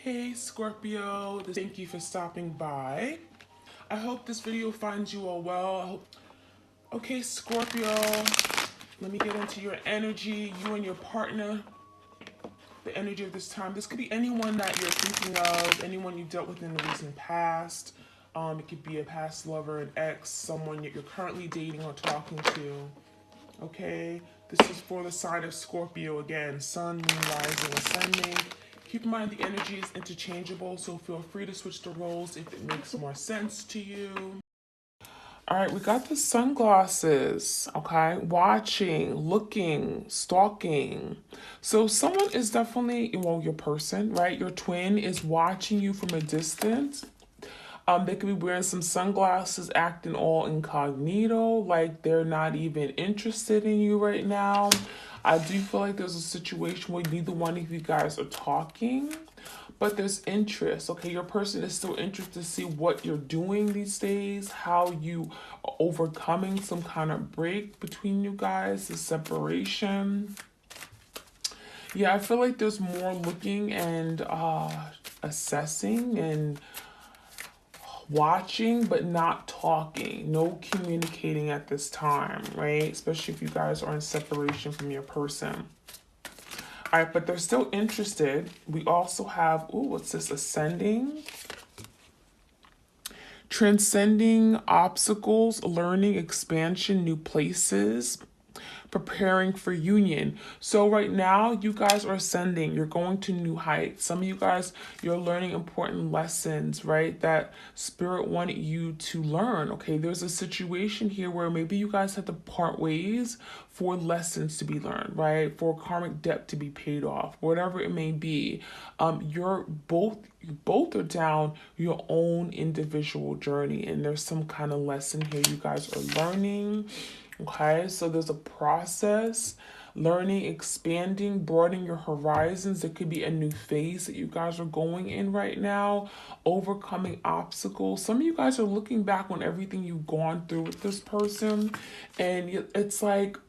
Hey Scorpio, thank you for stopping by. I hope this video finds you all well. Okay, Scorpio, let me get into your energy, you and your partner, the energy of this time. This could be anyone that you're thinking of, anyone you dealt with in the recent past. It could be a past lover, an ex, someone that you're currently dating or talking to. Okay, this is for the sign of Scorpio again, sun, moon, rising, ascending. Keep in mind the energy is interchangeable, so feel free to switch the roles if it makes more sense to you. All right, we got the sunglasses, okay? Watching, looking, stalking. So someone is definitely, well, your person, right? Your twin is watching you from a distance. They could be wearing some sunglasses, acting all incognito, like they're not even interested in you right now. I do feel like there's a situation where neither one of you guys are talking, but there's interest. Okay, your person is still interested to see what you're doing these days, how you are overcoming some kind of break between you guys, the separation. Yeah, I feel like there's more looking and assessing and watching but not talking, no communicating at this time, right? Especially if you guys are in separation from your person. All right, but they're still interested. We also have, ooh, what's this? Ascending, transcending obstacles, learning, expansion, new places, preparing for union. So right now you guys are ascending, you're going to new heights. Some of you guys, you're learning important lessons, right, that spirit wanted you to learn. Okay, there's a situation here where maybe you guys have to part ways for lessons to be learned, right, for karmic debt to be paid off, whatever it may be. You're both are down your own individual journey, and there's some kind of lesson here you guys are learning. Okay, so there's a process, learning, expanding, broadening your horizons. There could be a new phase that you guys are going in right now, overcoming obstacles. Some of you guys are looking back on everything you've gone through with this person, and it's like,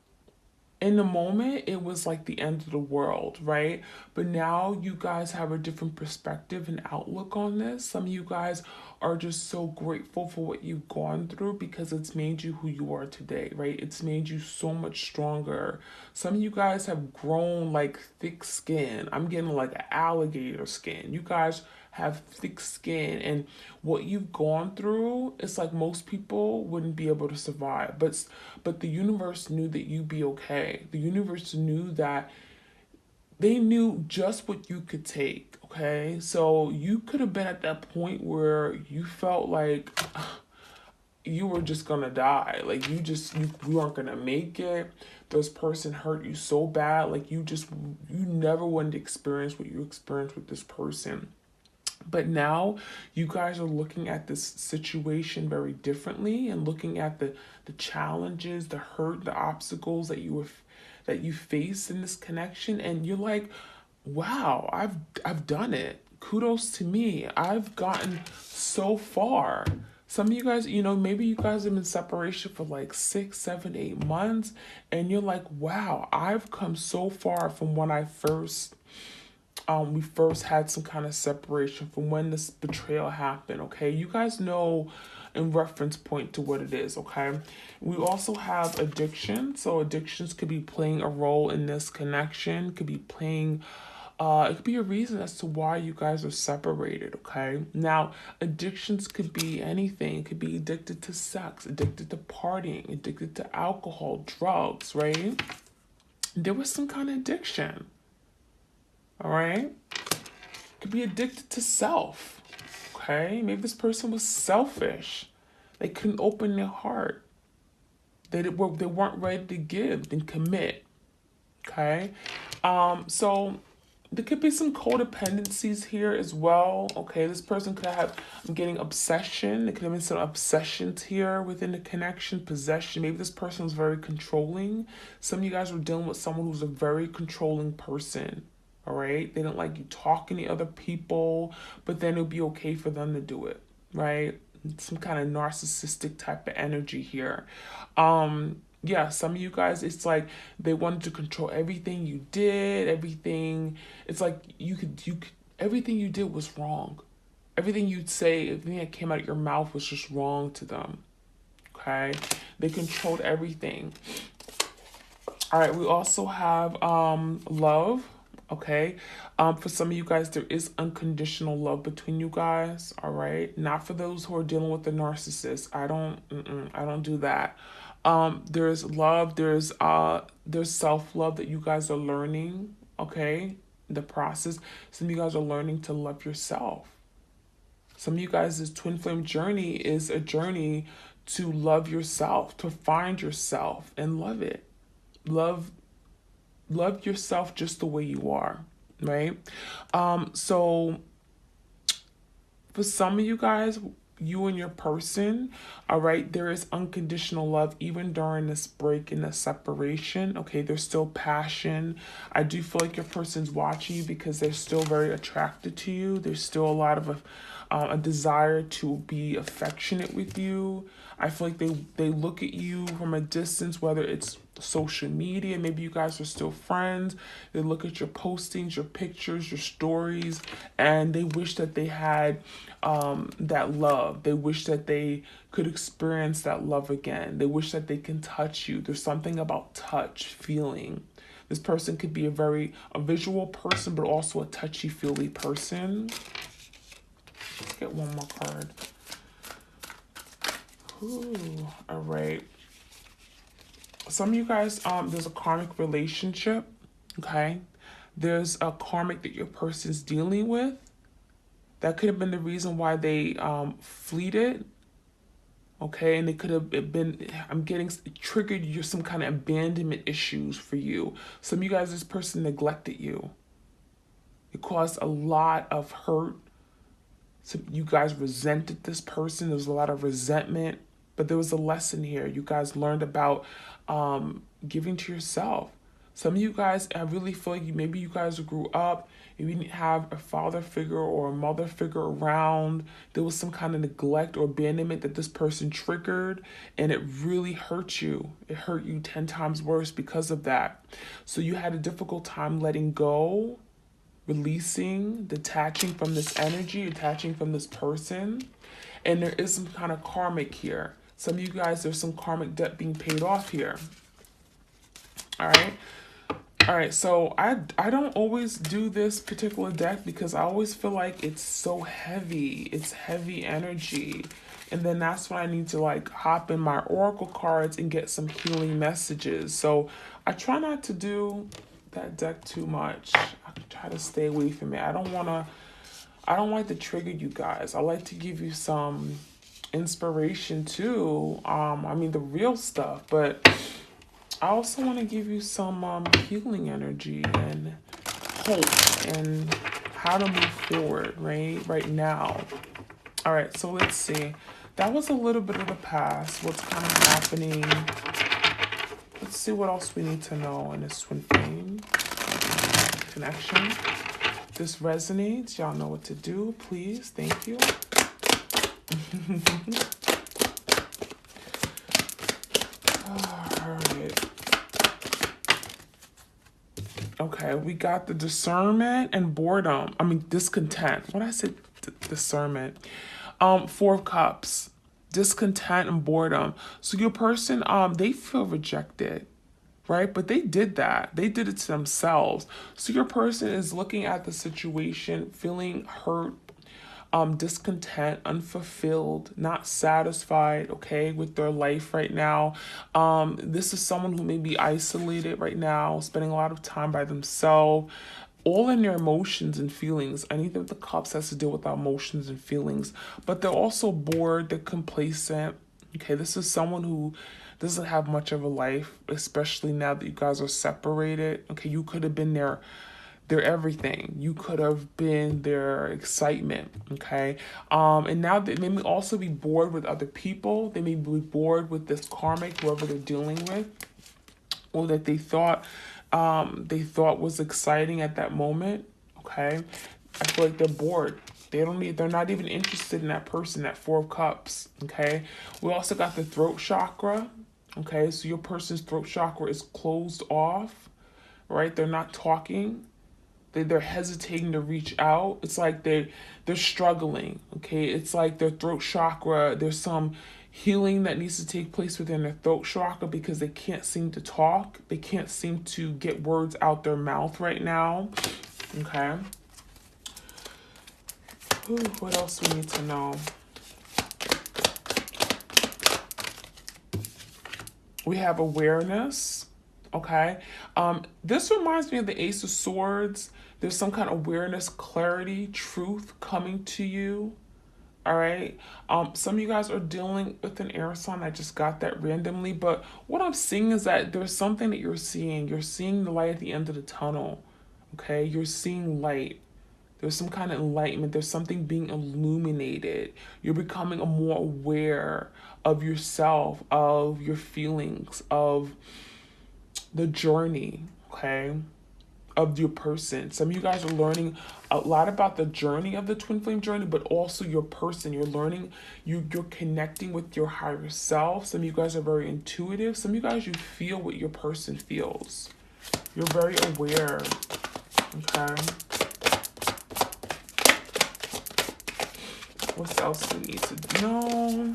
in the moment it was like the end of the world, right? But now you guys have a different perspective and outlook on this. Some of you guys are just so grateful for what you've gone through because it's made you who you are today, right? It's made you so much stronger. Some of you guys have grown like thick skin. I'm getting like an alligator skin. You guys have thick skin, and what you've gone through, it's like most people wouldn't be able to survive, but the universe knew that you'd be okay. The universe knew that they knew just what you could take. Okay, so you could have been at that point where you felt like you were just gonna die, like you weren't gonna make it. This person hurt you so bad, like you never wanted to experience what you experienced with this person. But now you guys are looking at this situation very differently and looking at the challenges, the hurt, the obstacles that you face in this connection, and you're like, wow, I've done it. Kudos to me. I've gotten so far. Some of you guys, maybe you guys have been in separation for like 6, 7, 8 months, and you're like, wow, I've come so far from when we first had some kind of separation, from when this betrayal happened. Okay, you guys know in reference point to what it is. Okay, we also have addiction, so addictions could be playing a role in this connection, could be playing it could be a reason as to why you guys are separated. Okay, now addictions could be anything. It could be addicted to sex, addicted to partying, addicted to alcohol, drugs, right? There was some kind of addiction. All right, could be addicted to self. Okay, maybe this person was selfish. They couldn't open their heart. They weren't ready to give and commit. Okay, so there could be some codependencies here as well. Okay, this person could have, I'm getting obsession. There could have been some obsessions here within the connection, possession. Maybe this person was very controlling. Some of you guys were dealing with someone who's a very controlling person. All right, they don't like you talking to other people, but then it'll be okay for them to do it, right? Some kind of narcissistic type of energy here. Yeah, some of you guys, it's like they wanted to control everything you did, everything. It's like you could everything you did was wrong. Everything you'd say, everything that came out of your mouth was just wrong to them. Okay? They controlled everything. All right, we also have love. Okay. For some of you guys, there is unconditional love between you guys. All right. Not for those who are dealing with the narcissist. I don't do that. There's love, there's self-love that you guys are learning, okay? The process. Some of you guys are learning to love yourself. Some of you guys' twin flame journey is a journey to love yourself, to find yourself and love it. Love yourself just the way you are, right? So for some of you guys, you and your person, all right, there is unconditional love even during this break and this separation. Okay, there's still passion. I do feel like your person's watching you because they're still very attracted to you. There's still a lot of a desire to be affectionate with you. I feel like they look at you from a distance, whether it's social media, maybe you guys are still friends. They look at your postings, your pictures, your stories, and they wish that they had that love. They wish that they could experience that love again. They wish that they can touch you. There's something about touch, feeling. This person could be a visual person, but also a touchy-feely person. Let's get one more card. Ooh, all right. Some of you guys, there's a karmic relationship, okay? There's a karmic that your person's dealing with. That could have been the reason why they fleeted, okay? And they could have been, I'm getting triggered some kind of abandonment issues for you. Some of you guys, this person neglected you. It caused a lot of hurt. So you guys resented this person. There was a lot of resentment. But there was a lesson here. You guys learned about giving to yourself. Some of you guys, I really feel like maybe you guys grew up, you didn't have a father figure or a mother figure around. There was some kind of neglect or abandonment that this person triggered, and it really hurt you. It hurt you 10 times worse because of that. So you had a difficult time letting go, releasing, detaching from this energy, detaching from this person. And there is some kind of karmic here. Some of you guys, there's some karmic debt being paid off here. All right. All right. So I don't always do this particular deck because I always feel like it's so heavy. It's heavy energy. And then that's when I need to like hop in my oracle cards and get some healing messages. So I try not to do that deck too much. I try to stay away from it. I don't like to trigger you guys. I like to give you some inspiration too. I mean the real stuff, but I also want to give you some healing energy and hope and how to move forward right now. All right, so let's see. That was a little bit of the past. What's kind of happening? Let's see what else we need to know in this twin flame connection. If this resonates, y'all know what to do. Please, thank you. All right. Okay, we got the discernment and boredom. I mean, discontent. When I said discernment, 4 of Cups, discontent and boredom. So your person, they feel rejected, right? But they did that. They did it to themselves. So your person is looking at the situation, feeling hurt, discontent, unfulfilled, not satisfied, okay, with their life right now. This is someone who may be isolated right now, spending a lot of time by themselves, all in their emotions and feelings. Anything with the Cups has to deal with our emotions and feelings, but they're also bored, they're complacent. Okay, this is someone who doesn't have much of a life, especially now that you guys are separated. Okay, you could have been their everything. You could have been their excitement, okay? And now they may also be bored with other people. They may be bored with this karmic, whoever they're dealing with, or that they thought was exciting at that moment, okay? I feel like they're bored. They're not even interested in that person, that 4 of Cups, okay? We also got the throat chakra, okay? So your person's throat chakra is closed off, right? They're not talking. They're hesitating to reach out. It's like they're struggling. Okay, it's like their throat chakra. There's some healing that needs to take place within their throat chakra because they can't seem to talk. They can't seem to get words out their mouth right now. Okay. Ooh, what else we need to know? We have awareness. Okay. This reminds me of the Ace of Swords. There's some kind of awareness, clarity, truth coming to you. All right. Some of you guys are dealing with an air sign. I just got that randomly. But what I'm seeing is that there's something that you're seeing. You're seeing the light at the end of the tunnel. Okay. You're seeing light. There's some kind of enlightenment. There's something being illuminated. You're becoming more aware of yourself, of your feelings, of the journey, okay, of your person. Some of you guys are learning a lot about the journey of the twin flame journey, but also your person. You're learning, you're connecting with your higher self. Some of you guys are very intuitive. Some of you guys, you feel what your person feels. You're very aware, okay? What else do we need to know?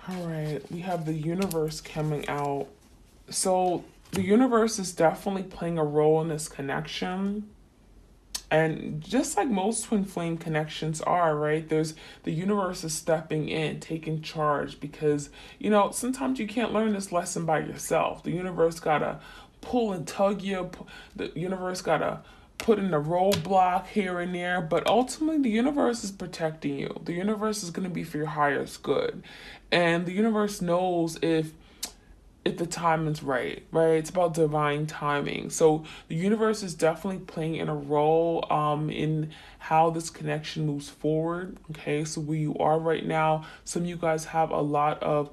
All right, we have the universe coming out. So the universe is definitely playing a role in this connection. And just like most twin flame connections are, right? There's the universe is stepping in, taking charge because, sometimes you can't learn this lesson by yourself. The universe gotta pull and tug you. The universe gotta put in a roadblock here and there. But ultimately, the universe is protecting you. The universe is going to be for your highest good. And the universe knows if the timing's right? It's about divine timing. So the universe is definitely playing in a role in how this connection moves forward. Okay, so where you are right now, some of you guys have a lot of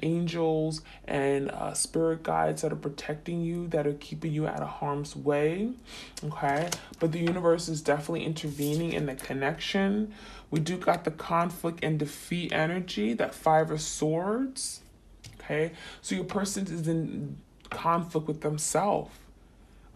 angels and spirit guides that are protecting you, that are keeping you out of harm's way. Okay, but the universe is definitely intervening in the connection. We do got the conflict and defeat energy, that Five of Swords. Okay, so your person is in conflict with themselves.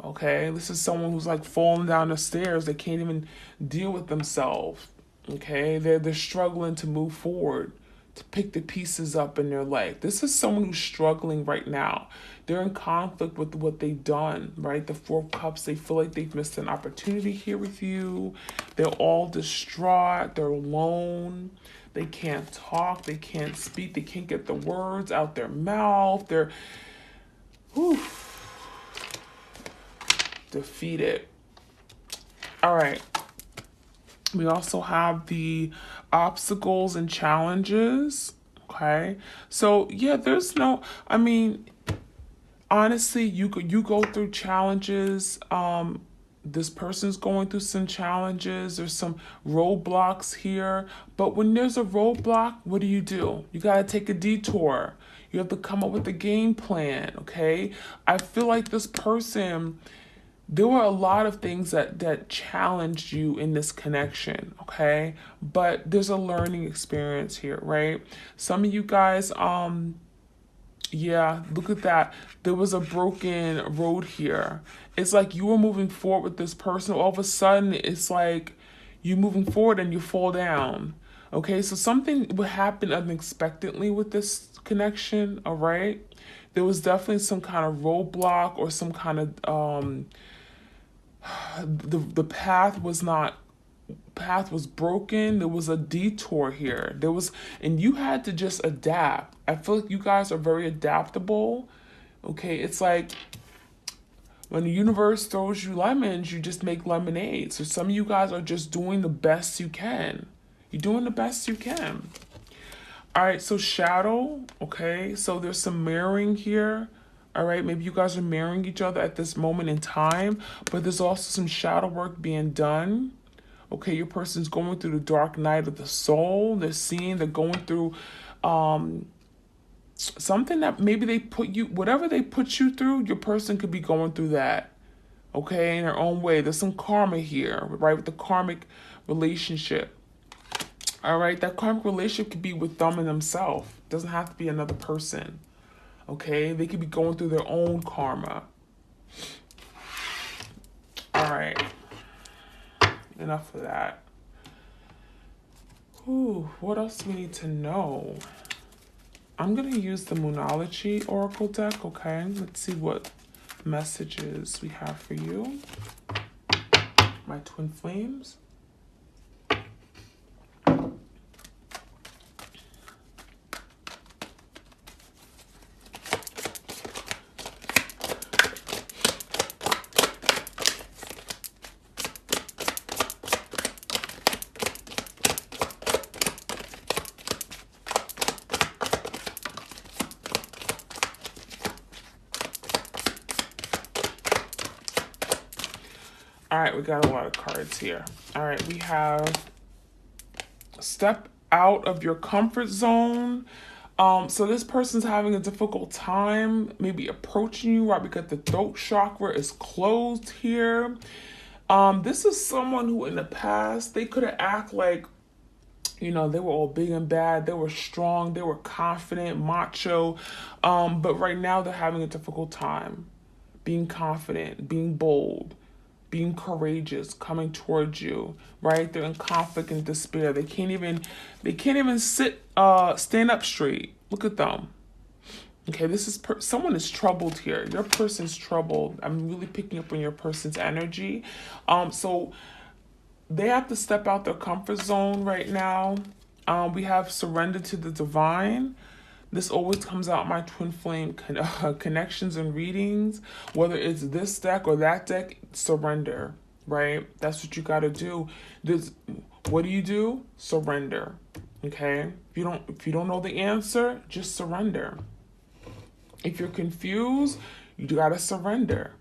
Okay, this is someone who's like falling down the stairs. They can't even deal with themselves. Okay, they're struggling to move forward, to pick the pieces up in their life. This is someone who's struggling right now. They're in conflict with what they've done, right? The Four of Cups, they feel like they've missed an opportunity here with you. They're all distraught. They're alone. They can't talk. They can't speak. They can't get the words out their mouth. They're defeated. All right. We also have the obstacles and challenges. Okay. So yeah, there's no, honestly, you go through challenges. This person's going through some challenges. There's some roadblocks here. But when there's a roadblock, what do? You got to take a detour. You have to come up with a game plan, okay? I feel like this person, there were a lot of things that challenged you in this connection, okay? But there's a learning experience here, right? Some of you guys, yeah, look at that. There was a broken road here. It's like you were moving forward with this person. All of a sudden, it's like you moving forward and you fall down. Okay, so something would happen unexpectedly with this connection, all right? There was definitely some kind of roadblock or some kind of the path was broken. There was a detour here. And you had to just adapt. I feel like you guys are very adaptable. Okay, it's like when the universe throws you lemons, you just make lemonade. So some of you guys are just doing the best you can. You're doing the best you can. All right, so shadow, okay? So there's some mirroring here. All right, maybe you guys are mirroring each other at this moment in time, but there's also some shadow work being done. Okay, your person's going through the dark night of the soul. They're going through something that maybe they put you, whatever they put you through, your person could be going through that, okay, in their own way. There's some karma here, right, with the karmic relationship. All right, that karmic relationship could be with them and themselves. It doesn't have to be another person, okay? They could be going through their own karma. All right, enough of that. Ooh, what else do we need to know? I'm going to use the Moonology Oracle deck, okay? Let's see what messages we have for you, my twin flames. All right, we got a lot of cards here. All right, we have step out of your comfort zone. So this person's having a difficult time maybe approaching you, right? Because the throat chakra is closed here. This is someone who in the past, they could have acted like, you know, they were all big and bad. They were strong. They were confident, macho. But right now they're having a difficult time being confident, being bold, being courageous, coming towards you, right? They're in conflict and despair. They can't even stand up straight. Look at them. Okay, this is someone is troubled here. Your person's troubled. I'm really picking up on your person's energy. So they have to step out their comfort zone right now. We have surrender to the divine. This always comes out my twin flame connections and readings. Whether it's this deck or that deck, surrender, right? That's what you got to do. What do? Surrender, okay? If you don't know the answer, just surrender. If you're confused, you got to surrender.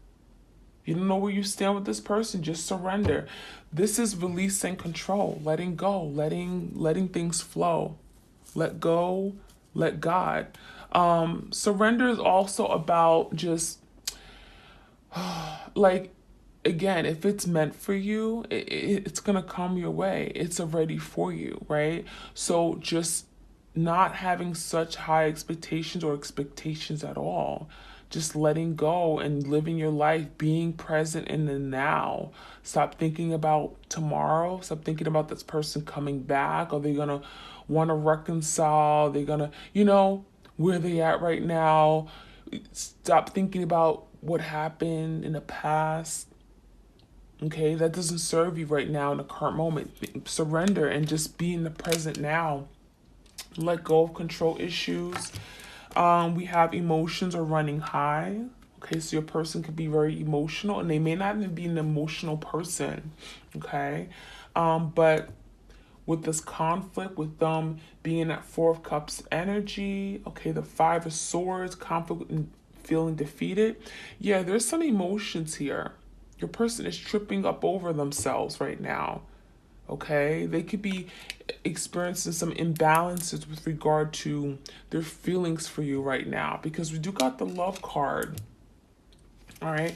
You don't know where you stand with this person, just surrender. This is release and control, letting go, letting things flow. Let go, let God. Surrender is also about just like, again, if it's meant for you, it's gonna come your way. It's already for you, right? So just not having such high expectations or expectations at all. Just letting go and living your life, being present in the now. Stop thinking about tomorrow. Stop thinking about this person coming back. Are they going to want to reconcile? They're going to, where they at right now. Stop thinking about what happened in the past. Okay, that doesn't serve you right now in the current moment. Surrender and just be in the present now. Let go of control issues. We have emotions are running high. Okay, so your person could be very emotional and they may not even be an emotional person. Okay, but with this conflict, with them being at Four of Cups energy, okay, the Five of Swords, conflict and feeling defeated. Yeah, there's some emotions here. Your person is tripping up over themselves right now. Okay, they could be experiencing some imbalances with regard to their feelings for you right now, because we do got the Love card. All right,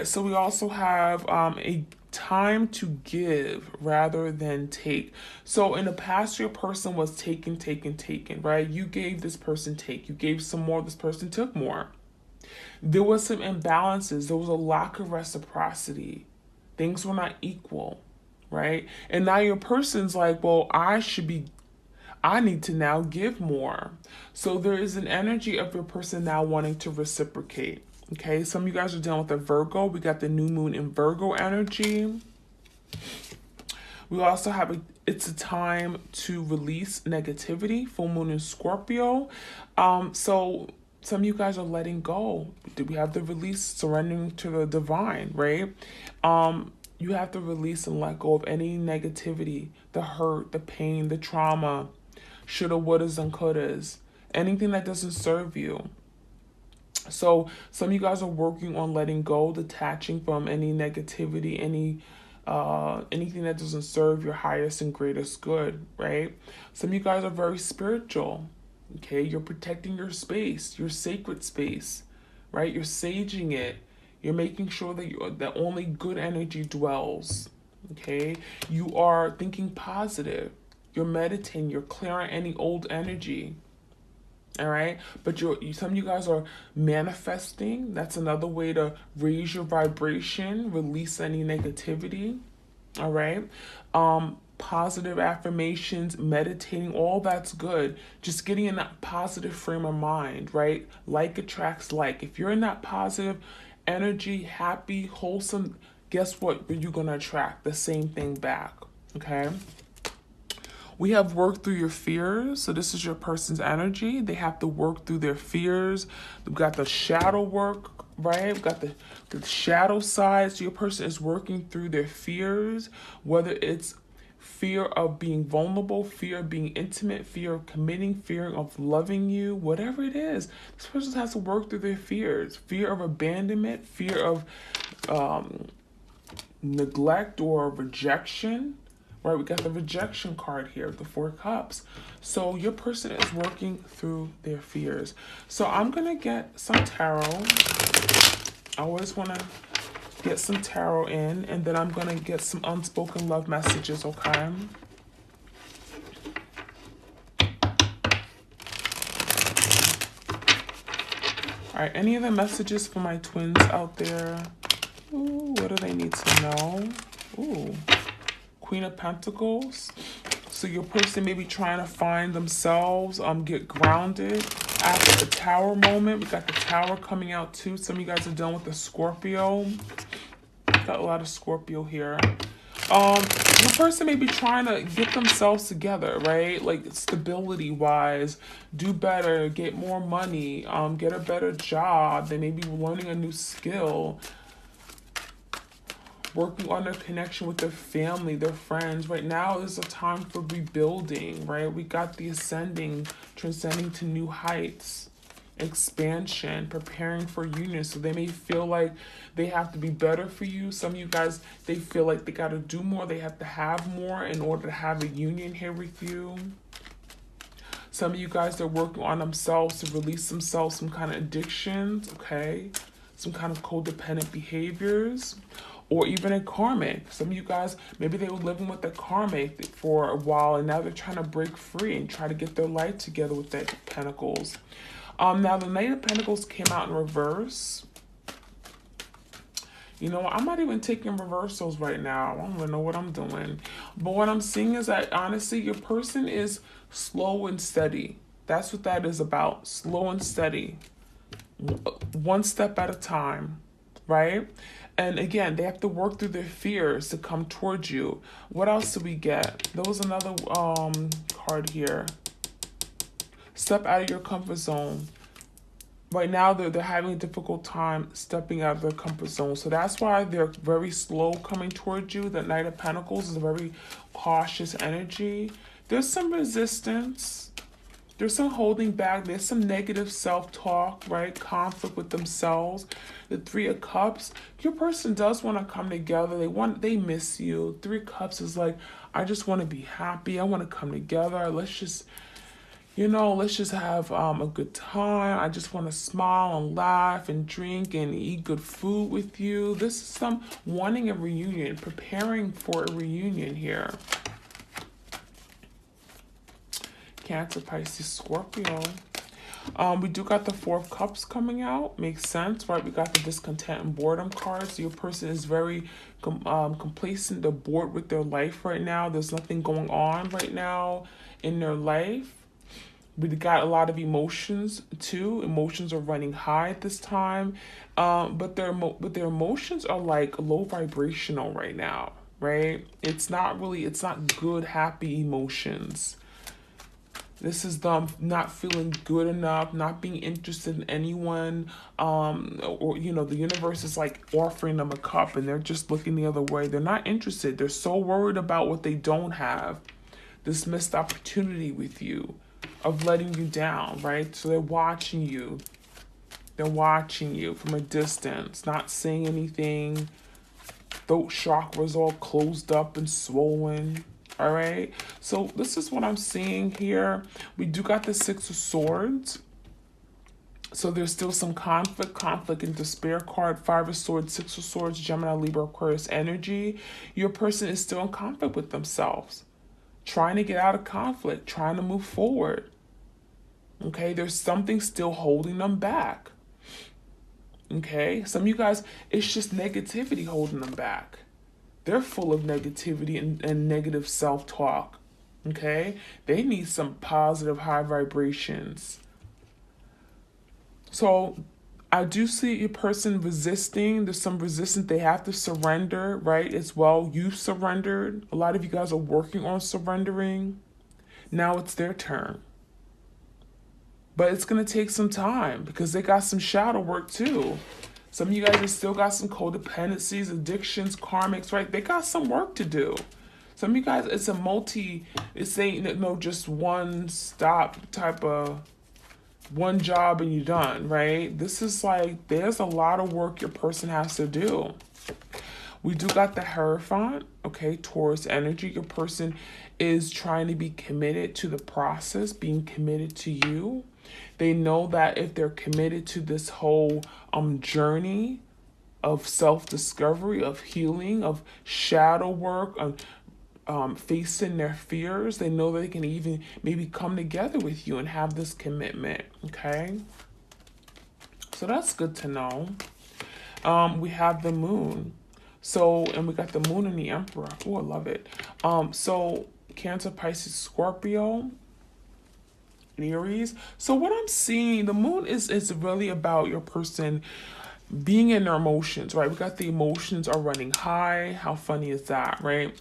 so we also have a time to give rather than take. So in the past, your person was taking, right? You gave, this person take. You gave some more, this person took more. There was some imbalances. There was a lack of reciprocity. Things were not equal. Right? And now your person's like, well, I need to now give more. So there is an energy of your person now wanting to reciprocate. Okay, some of you guys are dealing with a Virgo. We got the new moon in Virgo energy. We also have it's a time to release negativity, full moon in Scorpio. So some of you guys are letting go. We have the release, surrendering to the divine, right? You have to release and let go of any negativity, the hurt, the pain, the trauma, shoulda, wouldas, and couldas, anything that doesn't serve you. So some of you guys are working on letting go, detaching from any negativity, anything that doesn't serve your highest and greatest good, right? Some of you guys are very spiritual. Okay, you're protecting your space, your sacred space, right? You're saging it. You're making sure that only good energy dwells. Okay, you are thinking positive. You're meditating. You're clearing any old energy. All right, but some of you guys are manifesting. That's another way to raise your vibration, release any negativity. All right, positive affirmations, meditating, all that's good. Just getting in that positive frame of mind, right? Like attracts like. If you're in that positive energy, happy, wholesome, guess what? You're gonna attract the same thing back. Okay. We have worked through your fears. So this is your person's energy. They have to work through their fears. We've got the shadow work, right? We've got the shadow side. So your person is working through their fears, whether it's fear of being vulnerable, fear of being intimate, fear of committing, fear of loving you, whatever it is. This person has to work through their fears. Fear of abandonment, fear of neglect or rejection. Right, we got the rejection card here, the 4 cups. So your person is working through their fears. So I'm going to get some tarot. I always want to get some tarot in, and then I'm going to get some unspoken love messages, okay? All right, any of the messages for my twins out there? Ooh, what do they need to know? Ooh. Queen of Pentacles. So your person may be trying to find themselves, get grounded. After the Tower moment, we got the Tower coming out too. Some of you guys are dealing with the Scorpio. Got a lot of Scorpio here. Your person may be trying to get themselves together, right? Like stability wise, do better, get more money, get a better job. They may be learning a new skill, working on their connection with their family, their friends. Right now is a time for rebuilding, right? We got the ascending, transcending to new heights, expansion, preparing for union. So they may feel like they have to be better for you. Some of you guys, they feel like they got to do more. They have to have more in order to have a union here with you. Some of you guys are working on themselves to release themselves some kind of addictions, okay? Some kind of codependent behaviors. Or even a karmic. Some of you guys, maybe they were living with a karmic for a while and now they're trying to break free and try to get their life together with the Pentacles. Now the Knight of Pentacles came out in reverse. You know, I'm not even taking reversals right now. I don't even know what I'm doing. But what I'm seeing is that honestly, your person is slow and steady. That's what that is about. Slow and steady. One step at a time, right? And again, they have to work through their fears to come towards you. What else do we get? There was another card here. Step out of your comfort zone. Right now, they're having a difficult time stepping out of their comfort zone. So that's why they're very slow coming towards you. The Knight of Pentacles is a very cautious energy. There's some resistance. There's some holding back. There's some negative self-talk, right? Conflict with themselves. The 3 of Cups. Your person does want to come together. They miss you. 3 of Cups is like, I just want to be happy. I want to come together. Let's just have a good time. I just want to smile and laugh and drink and eat good food with you. This is some wanting a reunion, preparing for a reunion here. Cancer, Pisces, Scorpio. We do got the 4 of Cups coming out. Makes sense, right? We got the discontent and boredom cards. So your person is very complacent. They're bored with their life right now. There's nothing going on right now in their life. We got a lot of emotions too. Emotions are running high at this time, but their emotions are like low vibrational right now, right? It's not good, happy emotions. This is them not feeling good enough, not being interested in anyone, or the universe is like offering them a cup and they're just looking the other way. They're not interested. They're so worried about what they don't have, this missed opportunity with you, of letting you down, right? So they're watching you. They're watching you from a distance, not saying anything. Throat chakras all closed up and swollen. All right. So this is what I'm seeing here. We do got the Six of Swords. So there's still some conflict and despair card. Five of Swords, Six of Swords, Gemini, Libra, Aquarius energy. Your person is still in conflict with themselves, trying to get out of conflict, trying to move forward. Okay, there's something still holding them back. Okay, some of you guys, it's just negativity holding them back. They're full of negativity and negative self-talk. Okay, they need some positive high vibrations. So I do see your person resisting. There's some resistance. They have to surrender, right? As well. You surrendered. A lot of you guys are working on surrendering. Now it's their turn. But it's going to take some time because they got some shadow work too. Some of you guys have still got some codependencies, addictions, karmics, right? They got some work to do. Some of you guys, it's ain't no just one stop type of one job and you're done, right? This is like, there's a lot of work your person has to do. We do got the Hierophant, okay, Taurus energy. Your person is trying to be committed to the process, being committed to you. They know that if they're committed to this whole journey of self-discovery, of healing, of shadow work, of facing their fears, they know they can even maybe come together with you and have this commitment, okay? So that's good to know. We have the Moon. So, and we got the Moon and the Emperor. Oh, I love it. So Cancer, Pisces, Scorpio, Aries. So what I'm seeing, the Moon is really about your person being in their emotions, right? We got the emotions are running high. How funny is that, right?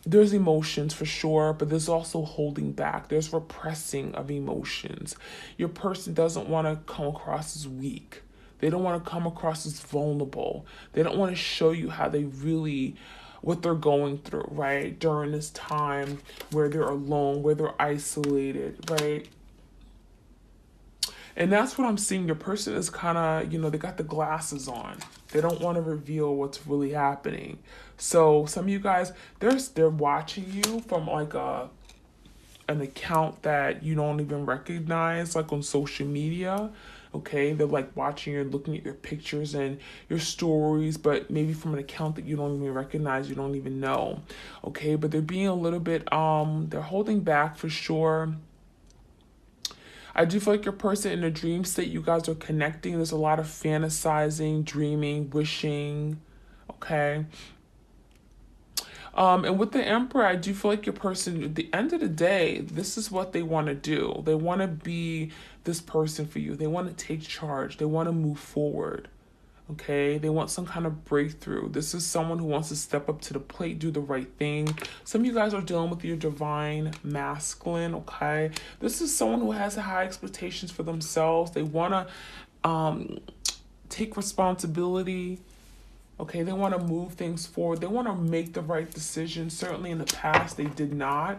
There's emotions for sure, but there's also holding back. There's repressing of emotions. Your person doesn't want to come across as weak. They don't want to come across as vulnerable. They don't want to show you how they really, what they're going through, right? During this time where they're alone, where they're isolated, right? And that's what I'm seeing. Your person is kind of, they got the glasses on. They don't want to reveal what's really happening. So some of you guys, they're watching you from like an account that you don't even recognize, like on social media. Okay, they're like watching you, looking at your pictures and your stories, but maybe from an account that you don't even recognize, you don't even know. Okay, but they're being a little bit, they're holding back for sure. I do feel like your person in a dream state, you guys are connecting. There's a lot of fantasizing, dreaming, wishing. Okay. And with the Emperor, I do feel like your person, at the end of the day, this is what they want to do. They want to be this person for you. They want to take charge. They want to move forward. Okay, they want some kind of breakthrough. This is someone who wants to step up to the plate, do the right thing. Some of you guys are dealing with your divine masculine, okay? This is someone who has high expectations for themselves. They want to take responsibility. Okay, they want to move things forward. They want to make the right decision. Certainly in the past, they did not.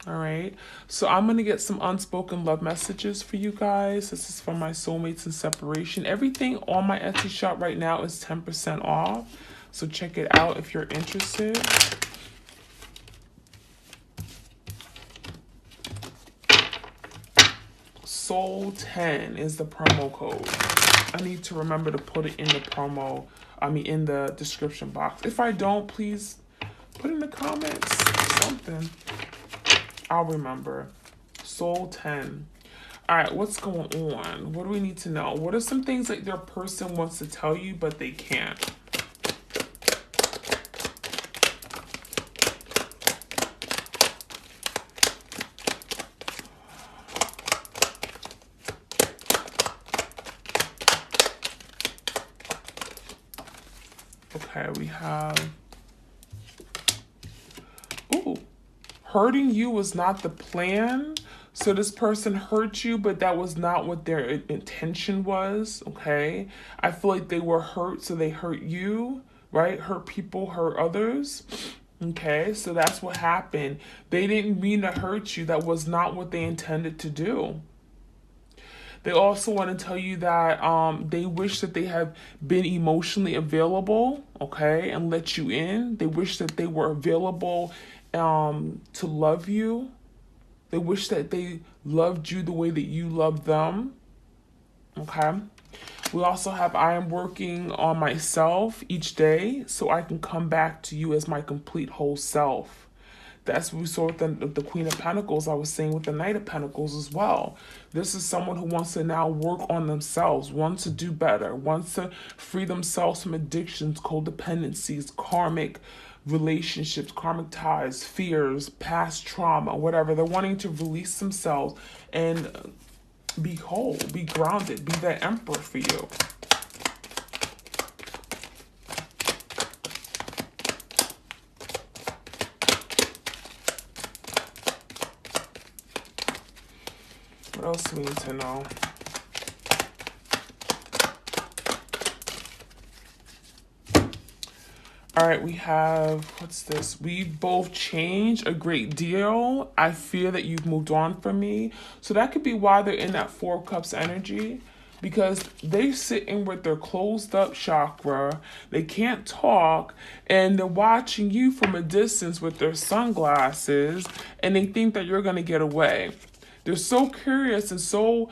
All right, so I'm going to get some unspoken love messages for you guys. This is from my soulmates in separation. Everything on my Etsy shop right now is 10% off. So check it out if you're interested. Soul 10 is the promo code. I need to remember to put it in the in the description box. If I don't, please put in the comments something. I'll remember. Soul 10. All right, what's going on? What do we need to know? What are some things that your person wants to tell you, but they can't? Okay, we have... Ooh. Hurting you was not the plan. So this person hurt you, but that was not what their intention was, okay? I feel like they were hurt, so they hurt you, right? Hurt people, hurt others, okay? So that's what happened. They didn't mean to hurt you. That was not what they intended to do. They also want to tell you that they wish that they have been emotionally available, okay, and let you in. They wish that they were available to love you. They wish that they loved you the way that you love them, okay? We also have, I am working on myself each day so I can come back to you as my complete whole self. That's what we saw with the Queen of Pentacles. I was saying with the Knight of Pentacles as well. This is someone who wants to now work on themselves, wants to do better, wants to free themselves from addictions, codependencies, karmic relationships, karmic ties, fears, past trauma, whatever. They're wanting to release themselves and be whole, be grounded, be that emperor for you. What else do we need to know? All right, we have, what's this? We both changed a great deal. I fear that you've moved on from me. So that could be why they're in that Four of Cups energy, because they're sitting with their closed up chakra. They can't talk, and they're watching you from a distance with their sunglasses, and they think that you're going to get away. They're so curious and so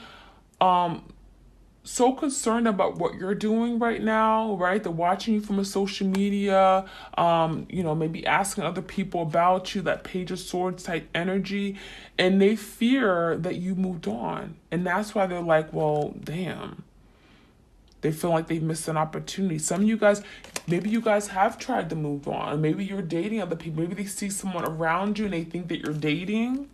concerned about what you're doing right now, right? They're watching you from a social media, maybe asking other people about you, that Page of Swords type energy, and they fear that you moved on. And that's why they're like, well, damn. They feel like they've missed an opportunity. Some of you guys, maybe you guys have tried to move on. Maybe you're dating other people. Maybe they see someone around you and they think that you're dating.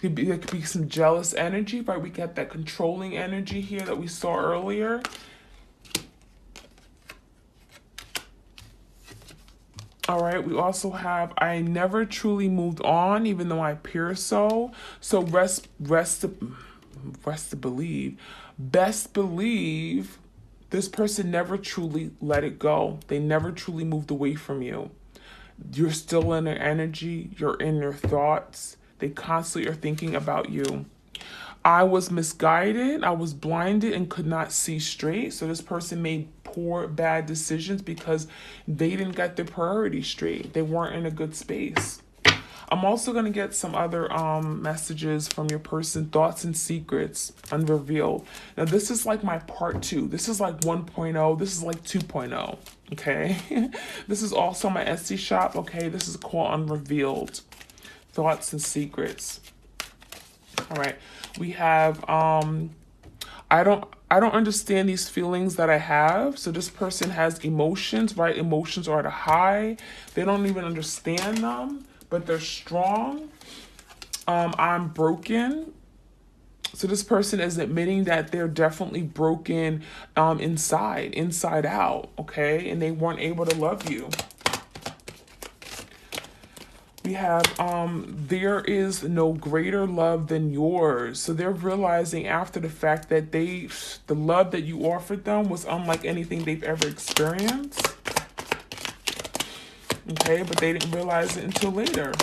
There could be some jealous energy, right? We get that controlling energy here that we saw earlier. All right, we also have, I never truly moved on, even though I appear so. So best believe this person never truly let it go. They never truly moved away from you. You're still in their energy. You're in their thoughts. They constantly are thinking about you. I was misguided. I was blinded and could not see straight. So this person made poor, bad decisions because they didn't get their priorities straight. They weren't in a good space. I'm also going to get some other messages from your person, thoughts and secrets unrevealed. Now, this is like my part 2. This is like 1.0. This is like 2.0. Okay. This is also my Etsy shop. Okay. This is called Unrevealed. Thoughts and secrets. All right. We have I don't understand these feelings that I have. So this person has emotions, right? Emotions are at a high. They don't even understand them, but they're strong. I'm broken. So this person is admitting that they're definitely broken inside out, okay? And they weren't able to love you. We have, there is no greater love than yours. So they're realizing after the fact that the love that you offered them was unlike anything they've ever experienced. Okay, but they didn't realize it until later.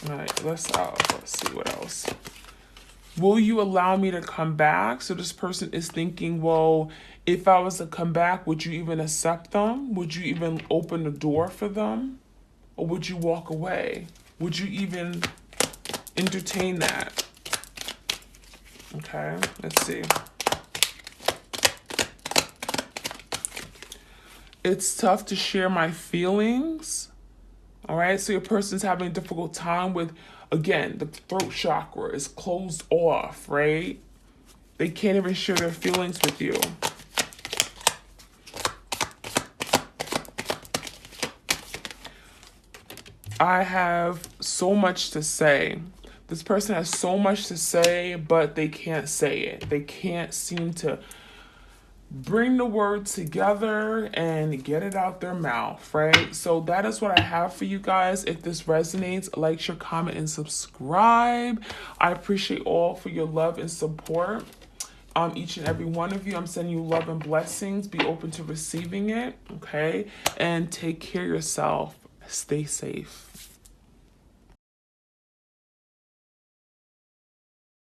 All right, let's see what else. Will you allow me to come back? So this person is thinking, well, if I was to come back, would you even accept them? Would you even open the door for them? Or would you walk away? Would you even entertain that? Okay, let's see. It's tough to share my feelings. All right, so your person's having a difficult time with, again, the throat chakra is closed off, right? They can't even share their feelings with you. I have so much to say. This person has so much to say, but they can't say it. They can't seem to bring the words together and get it out their mouth, right? So that is what I have for you guys. If this resonates, like, share, comment, and subscribe. I appreciate all for your love and support. Each and every one of you, I'm sending you love and blessings. Be open to receiving it, okay? And take care of yourself. Stay safe.